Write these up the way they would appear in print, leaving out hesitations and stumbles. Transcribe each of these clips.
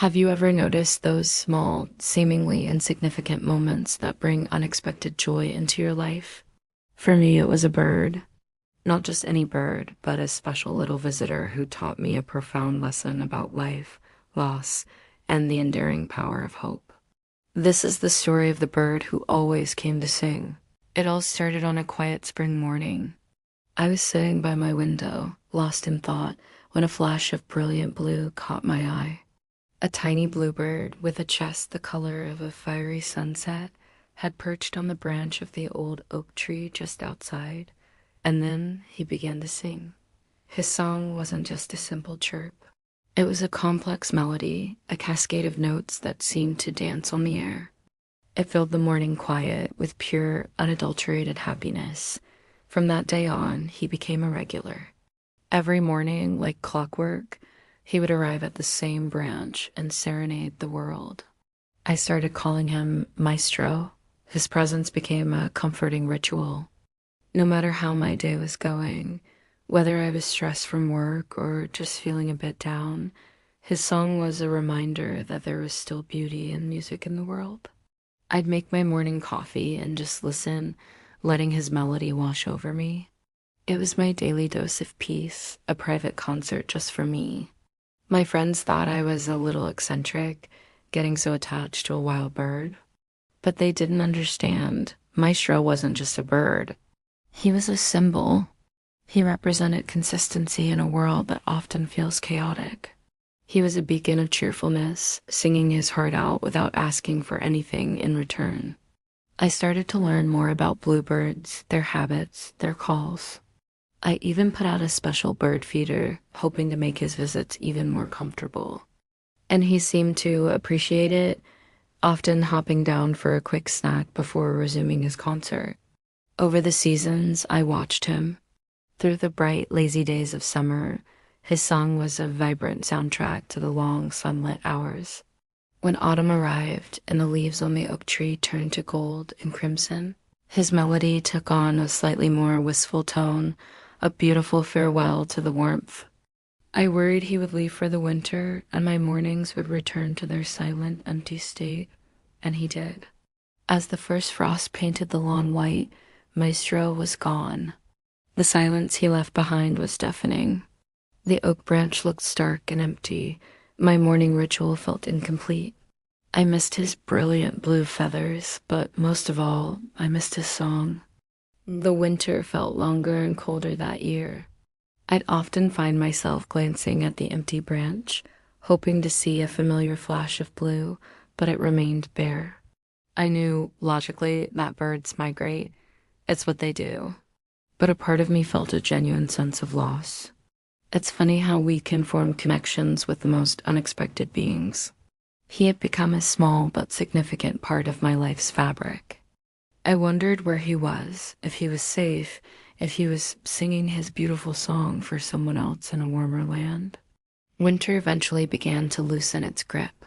Have you ever noticed those small, seemingly insignificant moments that bring unexpected joy into your life? For me, it was a bird. Not just any bird, but a special little visitor who taught me a profound lesson about life, loss, and the enduring power of hope. This is the story of the bird who always came to sing. It all started on a quiet spring morning. I was sitting by my window, lost in thought, when a flash of brilliant blue caught my eye. A tiny bluebird with a chest the color of a fiery sunset had perched on the branch of the old oak tree just outside, and then he began to sing. His song wasn't just a simple chirp. It was a complex melody, a cascade of notes that seemed to dance on the air. It filled the morning quiet with pure, unadulterated happiness. From that day on, he became a regular. Every morning, like clockwork, he would arrive at the same branch and serenade the world. I started calling him Maestro. His presence became a comforting ritual. No matter how my day was going, whether I was stressed from work or just feeling a bit down, his song was a reminder that there was still beauty and music in the world. I'd make my morning coffee and just listen, letting his melody wash over me. It was my daily dose of peace, a private concert just for me. My friends thought I was a little eccentric, getting so attached to a wild bird. But they didn't understand. Maestro wasn't just a bird. He was a symbol. He represented consistency in a world that often feels chaotic. He was a beacon of cheerfulness, singing his heart out without asking for anything in return. I started to learn more about bluebirds, their habits, their calls. I even put out a special bird feeder, hoping to make his visits even more comfortable. And he seemed to appreciate it, often hopping down for a quick snack before resuming his concert. Over the seasons, I watched him. Through the bright, lazy days of summer, his song was a vibrant soundtrack to the long, sunlit hours. When autumn arrived and the leaves on the oak tree turned to gold and crimson, his melody took on a slightly more wistful tone, a beautiful farewell to the warmth. I worried he would leave for the winter and my mornings would return to their silent, empty state, and he did. As the first frost painted the lawn white, Maestro was gone. The silence he left behind was deafening. The oak branch looked stark and empty. My morning ritual felt incomplete. I missed his brilliant blue feathers, but most of all, I missed his song. The winter felt longer and colder that year. I'd often find myself glancing at the empty branch, hoping to see a familiar flash of blue, but it remained bare. I knew, logically, that birds migrate. It's what they do. But a part of me felt a genuine sense of loss. It's funny how we can form connections with the most unexpected beings. He had become a small but significant part of my life's fabric. I wondered where he was, if he was safe, if he was singing his beautiful song for someone else in a warmer land. Winter eventually began to loosen its grip.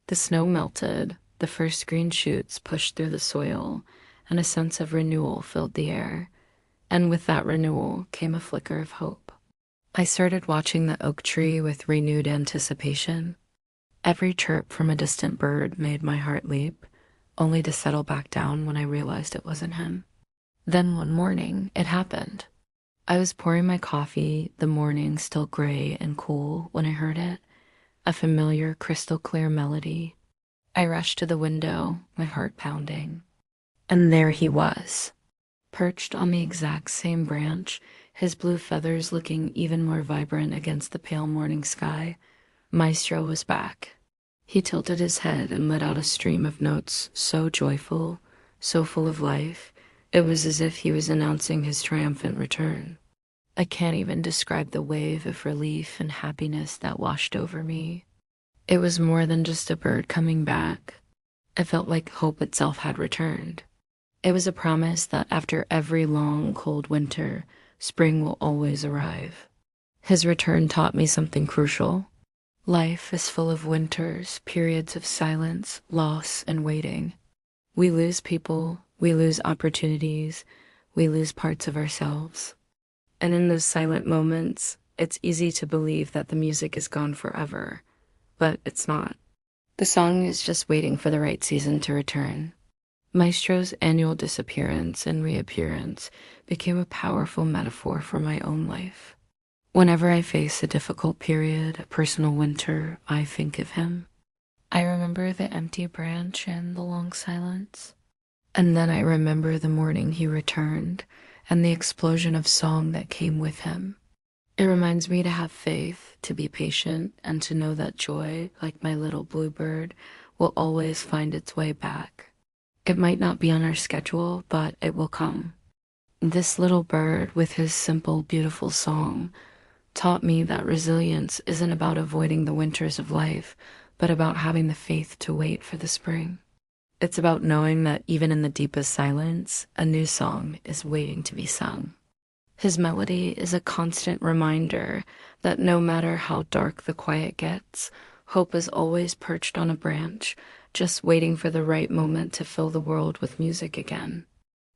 The snow melted, the first green shoots pushed through the soil, and a sense of renewal filled the air. And with that renewal came a flicker of hope. I started watching the oak tree with renewed anticipation. Every chirp from a distant bird made my heart leap, only to settle back down when I realized it wasn't him. Then one morning, it happened. I was pouring my coffee, the morning still gray and cool, when I heard it, a familiar crystal clear melody. I rushed to the window, my heart pounding. And there he was, perched on the exact same branch, his blue feathers looking even more vibrant against the pale morning sky. Maestro was back. He tilted his head and let out a stream of notes so joyful, so full of life, it was as if he was announcing his triumphant return. I can't even describe the wave of relief and happiness that washed over me. It was more than just a bird coming back. It felt like hope itself had returned. It was a promise that after every long, cold winter, spring will always arrive. His return taught me something crucial. Life is full of winters, periods of silence, loss, and waiting. We lose people, we lose opportunities, we lose parts of ourselves. And in those silent moments, it's easy to believe that the music is gone forever, but it's not. The song is just waiting for the right season to return. Maestro's annual disappearance and reappearance became a powerful metaphor for my own life. Whenever I face a difficult period, a personal winter, I think of him. I remember the empty branch and the long silence. And then I remember the morning he returned and the explosion of song that came with him. It reminds me to have faith, to be patient, and to know that joy, like my little bluebird, will always find its way back. It might not be on our schedule, but it will come. This little bird, with his simple, beautiful song, taught me that resilience isn't about avoiding the winters of life, but about having the faith to wait for the spring. It's about knowing that even in the deepest silence, a new song is waiting to be sung. His melody is a constant reminder that no matter how dark the quiet gets, hope is always perched on a branch, just waiting for the right moment to fill the world with music again.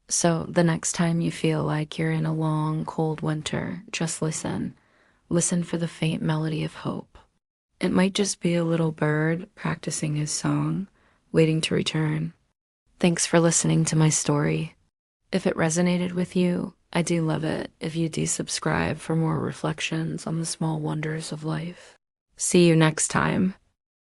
So the next time you feel like you're in a long, cold winter, just listen. Listen for the faint melody of hope. It might just be a little bird practicing his song, waiting to return. Thanks for listening to my story. If it resonated with you, I do love it if you desubscribe for more reflections on the small wonders of life. See you next time.